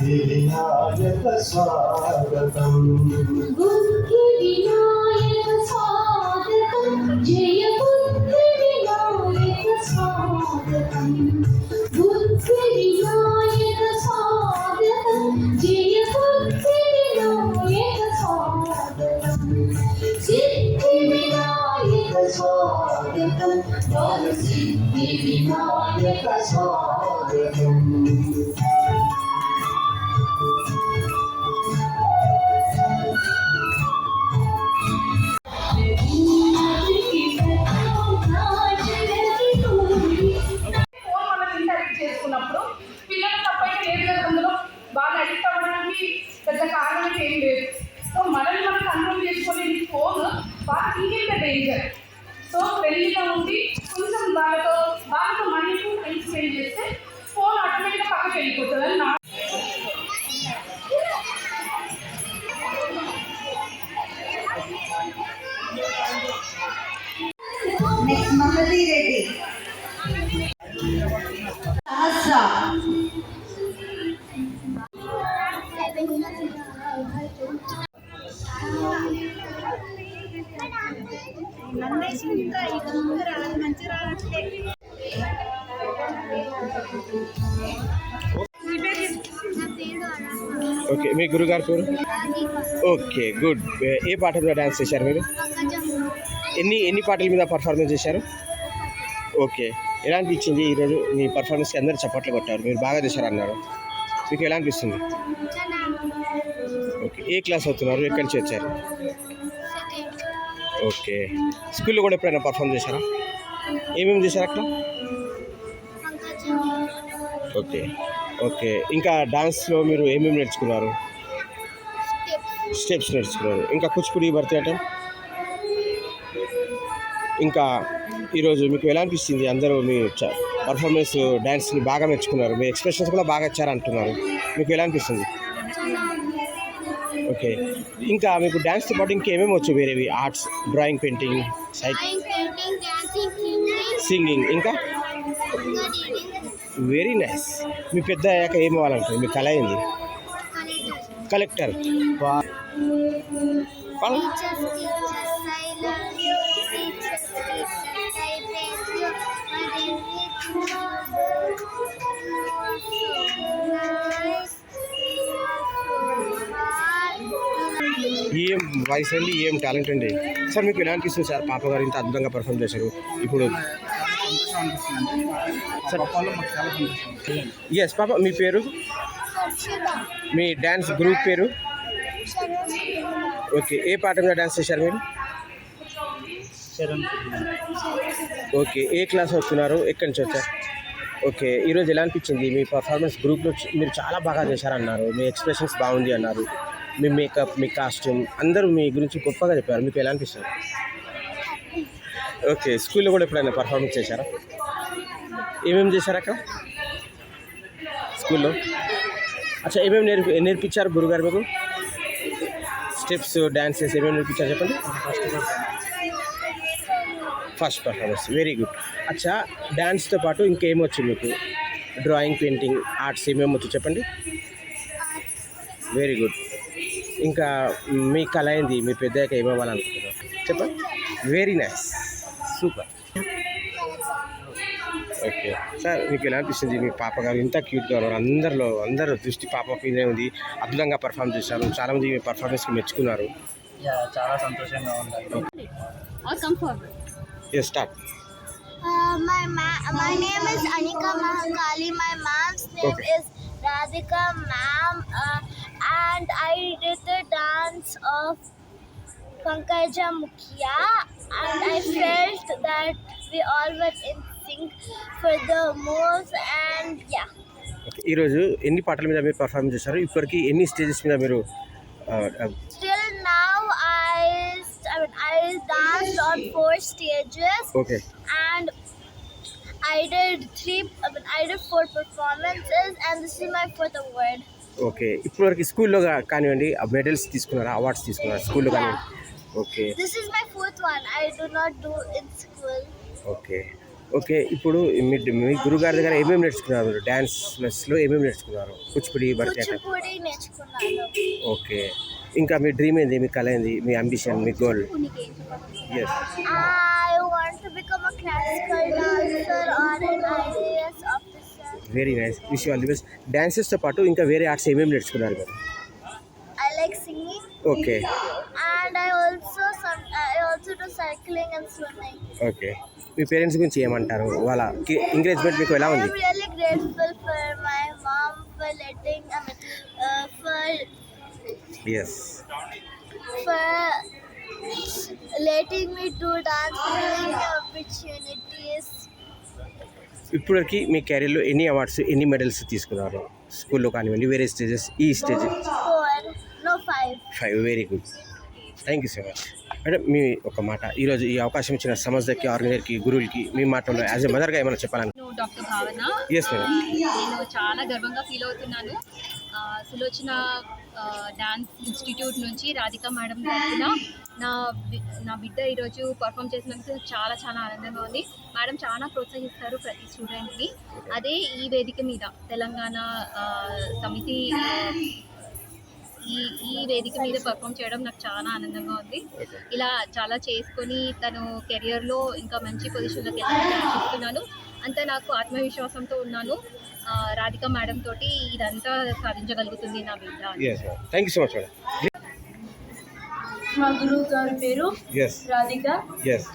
వినాయక స్వాగతం బుద్ధి వినాయక స్వాగతం జయ బుద్ధి వినాయక స్వాగతం బుద్ధి వినాయక స్వాగతం జయ బుద్ధి వినాయక స్వాగతం సిద్ధి వినాయక స్వాగతం సిద్ధి వినాయక స్వాగతం చేసుకున్నప్పుడు పిల్లలు తప్పైతే లేదు కదా అందులో బాగా అడిక్ట్ అవ్వడానికి పెద్ద కారణం ఏం లేదు. సో మనల్ని మనం కంట్రోల్ చేసుకొని ఫోన్ బాగా ఇంకేంత డేంజర్. సో ఫ్రెండ్లీగా ఉండి కొంచెం వాళ్ళతో మనీ టైం స్పెండ్ చేస్తే ఫోన్ ఆటోమేటిక్గా పక్కకి వెళ్ళిపోతుంది అని నా నెక్స్ట్ మహతి రెడ్డి సహస్ర ఓకే, మీ గురుగారు పేరు? Okay, good. ఏ పాట మీద డ్యాన్స్ చేశారు మీరు? ఎన్ని పాటల మీద పర్ఫార్మెన్స్ చేశారు? ఓకే, ఎలా అనిపించింది ఈరోజు మీ పర్ఫార్మెన్స్కి? అందరూ చప్పట్లు కొట్టారు, మీరు బాగా చేశారు అన్నారు. మీకు ఎలా అనిపిస్తుంది? ఓకే, ఏ క్లాస్ అవుతున్నారు? ఎక్కడి నుంచి వచ్చారు? ఓకే, స్కూల్లో కూడా ఎప్పుడైనా పర్ఫార్మ్ చేశారా? ఏమేమి చేశారు అక్కడ? ఓకే ఓకే, ఇంకా డాన్స్లో మీరు ఏమేమి నేర్చుకున్నారు? స్టెప్స్ నేర్చుకున్నారు. ఇంకా కూచిపూడి, భరతనాట్యం. ఇంకా ఈరోజు మీకు ఎలా అనిపిస్తుంది? అందరూ మీ పర్ఫార్మెన్స్ డ్యాన్స్ని బాగా మెచ్చుకున్నారు, మీ ఎక్స్ప్రెషన్స్ కూడా బాగా ఇచ్చారంటున్నారు. మీకు ఎలా అనిపిస్తుంది? ఓకే, ఇంకా మీకు డ్యాన్స్తో పాటు ఇంకేమేమి వచ్చు? వేరేవి ఆర్ట్స్, డ్రాయింగ్, పెయింటింగ్, సింగింగ్, ఇంకా వెరీ నైస్. మీ పెద్ద అయ్యాక ఏం అవ్వాలంటారు? మీ కళ ఏంది? కలెక్టర్. ఏం వాయిస్ అండి, ఏం టాలెంట్ అండి. సార్ మీకు ఎలా అనిపిస్తుంది సార్? పాప గారు ఇంత అద్భుతంగా పర్ఫామ్ చేశారు. ఇప్పుడు ఎస్ పాప, మీ పేరు? మీ డ్యాన్స్ గ్రూప్ పేరు? ఓకే, ఏ పాట మీద డ్యాన్స్ చేశారు మీరు? ఓకే, ఏ క్లాస్ వస్తున్నారు? ఎక్కడి నుంచి వచ్చారు? ఓకే, ఈరోజు ఎలా అనిపించింది? మీ పర్ఫార్మెన్స్ గ్రూప్లో మీరు చాలా బాగా చేశారన్నారు, మీ ఎక్స్ప్రెషన్స్ బాగుంది అన్నారు, మీ మేకప్, మీ కాస్ట్యూమ్ అందరూ మీ గురించి గొప్పగా చెప్పారు. మీకు ఎలా అనిపిస్తుంది? ఓకే, స్కూల్లో కూడా ఎప్పుడైనా పర్ఫార్మెన్స్ చేశారా? ఏమేమి చేశారు అక్కడ స్కూల్లో? అచ్చా, ఏమేమి నేర్పించారు గురుగారు మీకు? స్టెప్స్, డ్యాన్సెస్ ఏమేమి నేర్పించారు చెప్పండి. First performance, very good. అచ్చా, డ్యాన్స్తో పాటు ఇంకేమొచ్చు మీకు? డ్రాయింగ్, పెయింటింగ్, ఆర్ట్స్ ఏమేమి వచ్చు చెప్పండి. Very good. ఇంకా మీ కళ ఏంది? మీ పెద్దగా ఏమవ్వాలనుకుంటున్నారు చెప్పండి. Very nice, super. Okay sir, మీకు ఎలా అనిపిస్తుంది? మీ పాప గారు ఇంత క్యూట్గా ఉన్నారు, అందరూ దృష్టి పాప మీదే ఉంది, అద్భుతంగా పర్ఫామ్ చేశారు, చాలామంది మీ పర్ఫార్మెన్స్కి మెచ్చుకున్నారు. చాలా సంతోషంగా ఉంది. Start. My name is Anika Mahakali. My mom's name is Radhika ma'am, and I did the dance of Pankaja Mukhya, and I felt that we all were in sync for the moves, and yeah. Okay, ఈరోజు ఎన్ని పాటల మీద మీరు performance చేశారు? ఇప్పటికి ఎన్ని stages మీద మీరు? Till now I danced on 4 stages. Okay. And I did 4 performances, and this is my 4th award. Okay, ఇప్పటివరకు స్కూల్లో కానివ్వండి మెడల్స్ తీసుకున్నారా, అవార్డ్స్ తీసుకున్నారా స్కూల్లో కానివ్వండి? Okay, This is my 4th one. I do not do in school. Okay. Okay, ఇప్పుడు మీ గురుగారి దగ్గర ఏమేమి నేర్చుకున్నారు? డ్యాన్స్లో ఏమేమి నేర్చుకున్నారు? కూచిపూడి, భరతనాట్యం. కూచిపూడి నేర్చుకున్నాను. ఓకే, ఇంకా మీ డ్రీమ్ ఏంది, మీ కళ ఏంది, మీ అంబిషన్, మీ goal? Yes, I want to become a classical dancer or an IAS officer. Very nice, wish you all the best. డాన్సెస్తో పాటు ఇంకా వేరే ఆర్ట్స్ ఏమేమి నేర్చుకున్నారు మీరు? I like singing. Okay And I also do cycling and swimming. Okay, me parents గురించి ఏమంటారు? వాళ్ళ ఎంకరేజ్మెంట్ మీకు ఎలా ఉంది? I'm really grateful for my mom for us, letting me do dance, giving me opportunities. ఇప్పటివరకు మీ కెరీర్లో ఎన్ని అవార్డ్స్, ఎన్ని మెడల్స్ తీసుకున్నారు? స్కూల్లో కానివ్వండి, వేరే స్టేజెస్, ఈ stage? 5. 5, very good, thank you so much. అంటే మీ ఒక మాట, ఈరోజు ఈ అవకాశం ఇచ్చిన సంస్థకి, ఆర్గనైజర్కి, గురువులకి మీ మాటల్లో యాజ్ ఎ మదర్గా ఏమైనా చెప్పాలని? డాక్టర్ భావన. Yes madam. నేను చాలా గర్వంగా ఫీల్ అవుతున్నాను. సులోచన డాన్స్ ఇన్స్టిట్యూట్ నుంచి రాధిక మేడం తరఫున నా బిడ్డ ఈరోజు పర్ఫామ్ చేసినందుకు చాలా చాలా ఆనందంగా ఉంది. మేడం చాలా ప్రోత్సహిస్తారు ప్రతి స్టూడెంట్ని. అదే ఈ వేదిక మీద తెలంగాణ సమితి ఈ వేదిక మీద పర్ఫామ్ చేయడం నాకు చాలా ఆనందంగా ఉంది. ఇలా చాలా చేసుకొని తను కెరియర్లో ఇంకా మంచి పొజిషన్లోకి వెళ్ళాలని ఆశిస్తున్నాను. అంతా నాకు ఆత్మవిశ్వాసంతో ఉన్నాను. రాధిక మేడం తోటి ఇదంతా సాధించగలుగుతుంది నా బిడ్డ. Thank you so much madam. మా గురువు గారి పేరు ఎస్ రాధిక. ఎస్,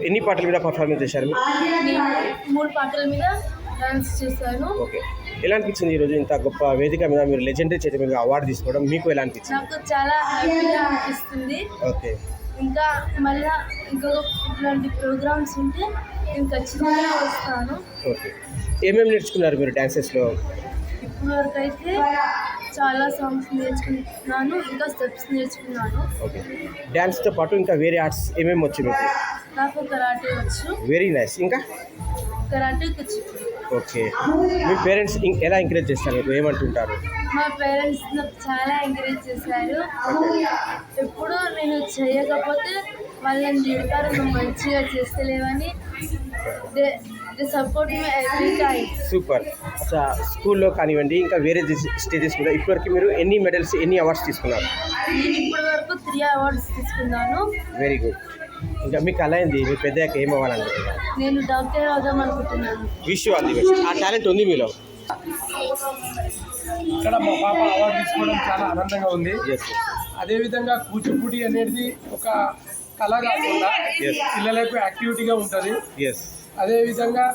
ఎన్ని పాటల మీద పర్ఫార్మెన్స్ చేశారు మీరు? నేను 3 పాటల మీద డాన్స్ చేశాను. ఓకే, ఎలా అనిపించింది ఈరోజు ఇంత గొప్ప వేదిక మీద మీరు లెజెండరీ చేతి మీద అవార్డు తీసుకోవడం? మీకు ఎలా అనిపించింది? నాకు చాలా హ్యాపీగా అనిపిస్తుంది. ఓకే, ఇంకా మళ్ళీ ఇట్లాంటి ప్రోగ్రామ్స్ ఉంటే నేను ఖచ్చితంగా వస్తాను. ఓకే, ఏమేమి నేర్చుకున్నారు మీరు డాన్సెస్లో? ఇప్పుడు వరకు అయితే చాలా సాంగ్స్ నేర్చుకున్నాను, ఇంకా స్టెప్స్ నేర్చుకున్నాను. ఓకే, డ్యాన్స్తో పాటు ఇంకా వేరే ఆర్ట్స్ ఏమేమి వచ్చు మీకు? నాకు కరాటే వచ్చు. వెరీ నైస్, ఇంకా? కరాటే, కూచిపూడి. ఓకే, మీ పేరెంట్స్ ఎలా ఎంకరేజ్ చేస్తారు మీకు? ఏమంటుంటారు? మా పేరెంట్స్ నాకు చాలా ఎంకరేజ్ చేశారు. ఎప్పుడు నేను చేయకపోతే వాళ్ళని తిడతారు, నువ్వు మంచిగా చేస్తలేవని. They support me every time. Super. అచ్చా, స్కూల్లో కానివ్వండి, ఇంకా వేరే స్టేజెస్ కూడా ఇప్పటివరకు మీరు ఎన్ని మెడల్స్, ఎన్ని అవార్డ్స్ తీసుకున్నారు? నేను ఇప్పటి వరకు 3 అవార్డ్స్ తీసుకున్నాను. Very good. ఇంకా మీకు అలా అయింది, మీ పెద్దయ్యాక ఏం అవ్వాలనుకుంటున్నారు? నేను డాక్టర్ అవుదాం అనుకుంటున్నాను. Wish you all the best. ఆ టాలెంట్ ఉంది మీలో. ఇక్కడ మా పాప అవార్డు తీసుకోవడం చాలా ఆనందంగా ఉంది. ఎస్, అదేవిధంగా కూచిపూడి అనేది ఒక కళ కాకుండా పిల్లలకు యాక్టివిటీగా ఉంటుంది. ఎస్, అదేవిధంగా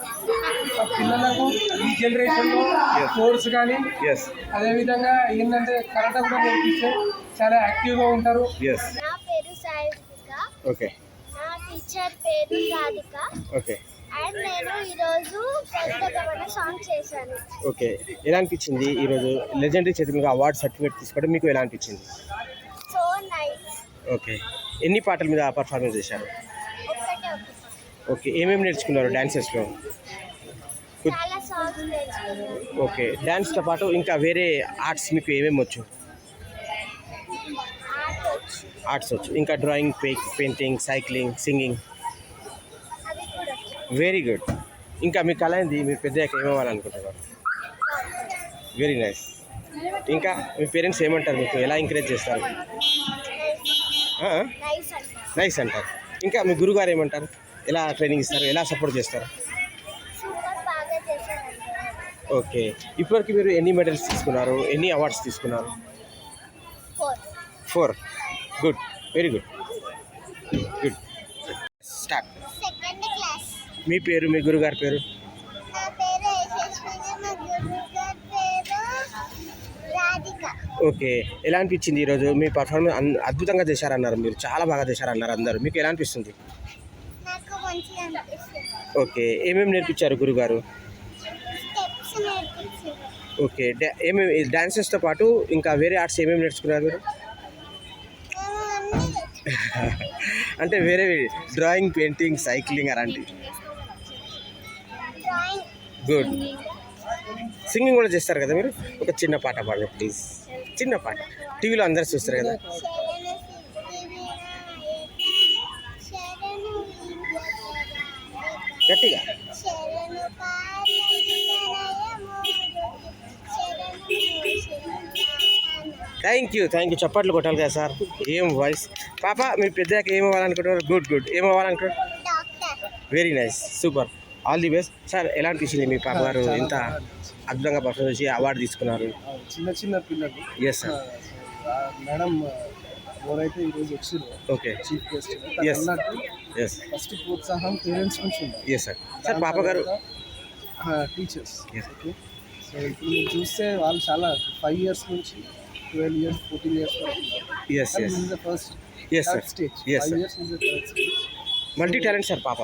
పిల్లలకు ఈ జనరేషన్లో కోర్స్ కానీ, ఎస్, అదేవిధంగా ఏంటంటే కరాటే కూడా నేర్పిస్తే చాలా యాక్టివ్గా ఉంటారు. ఎస్. నా పేరు సాయిక. ఓకే, నా టీచర్ పేరు రాధిక. ఓకే, అండ్ నేను ఈరోజు పెద్ద సాంగ్ చేశాను. ఓకే, ఎలా అనిపించింది ఈరోజు లెజెండరీ చేతి మీద అవార్డు సర్టిఫికేట్ తీసుకోవడం? మీకు ఎలా అనిపించింది? So nice. ఓకే, ఎన్ని పాటల మీద పర్ఫార్మెన్స్ చేశారు? ఒకటే. ఓకే, ఏమేమి నేర్చుకున్నారు డాన్సెస్లో? చాలా సాంగ్స్ నేర్చుకున్నాను. ఓకే, డాన్స్తో పాటు ఇంకా వేరే ఆర్ట్స్ మీకు ఏమేమి వచ్చు? ఆర్ట్స్ వచ్చు, ఇంకా డ్రాయింగ్, పెయింటింగ్, సైక్లింగ్, సింగింగ్. అది కూడా వచ్చు. Very good. ఇంకా మీ కళ ఏంది, మీరు పెద్దయ్యాక ఏమవ్వాలనుకుంటున్నారు? Very nice. ఇంకా మీ పేరెంట్స్ ఏమంటారు మీకు? ఎలా ఎంకరేజ్ చేస్తారు? నైస్ అంటారు. నైస్ అంటారు. ఇంకా మీ గురుగారు ఏమంటారు? ఎలా ట్రైనింగ్ ఇస్తారు? ఎలా సపోర్ట్ చేస్తారు? సూపర్, బాగా చేశాను. ఓకే, ఇప్పటివరకు మీరు ఎన్ని మెడల్స్ తీసుకున్నారు, ఎన్ని అవార్డ్స్ తీసుకున్నారు? 4. Good, very good, good. Start. Second class. మీ పేరు, మీ గురుగారి పేరు? నా పేరు యశస్విని, మా గురుగారి పేరు రాధిక. ఓకే, ఎలా అనిపించింది ఈరోజు మీ పర్ఫార్మెన్స్? అద్భుతంగా చేశారన్నారు మీరు, చాలా బాగా చేశారన్నారు అందరూ. మీకు ఎలా అనిపిస్తుంది? నాకు మంచిగా అనిపిస్తుంది. ఓకే, ఏమేమి నేర్పించారు గురుగారు? స్టెప్స్ నేర్పించారు. ఓకే, ఏమేమి డాన్సెస్తో పాటు ఇంకా వేరే ఆర్ట్స్ ఏమేమి నేర్చుకున్నారు మీరు? అంటే వేరే డ్రాయింగ్, పెయింటింగ్, సైక్లింగ్ అలాంటివి? డ్రాయింగ్. గుడ్. సింగింగ్ కూడా చేస్తారు కదా మీరు? ఒక చిన్న పాట పాడండి ప్లీజ్, చిన్న పాట. టీవీలో అందరు చూస్తారు కదా. గట్టిగా థ్యాంక్ యూ చప్పట్లు కొట్టాలి కదా సార్. ఏం వాయిస్. పాప మీ పెద్దకి ఏం అవ్వాలనుకుంటున్నారు? గుడ్ ఏం అవ్వాలనుకుంటున్నారు? Very nice, super, all the best sir. ఎలా అనిపించింది మీ పాప గారు ఇంత అద్భుతంగా పర్ఫార్మ్ చేసి అవార్డు తీసుకున్నారు? చిన్న పిల్లలు. Yes sir. మేడం ఎవరైతే ఈరోజు వచ్చిందో okay. Chief guest yes yes first ప్రోత్సాహం పేరెంట్స్ నుంచి ఉంది. Yes sir. సార్ పాప గారు టీచర్స్. Yes. ఓకే, సో ఇప్పుడు మీరు చూస్తే వాళ్ళు చాలా 5 years నుంచి 12 years 14 years వరకు yes yes first yes sir. Stage. Yes, 5 sir. years is the third stage. Multi talent sir పాప.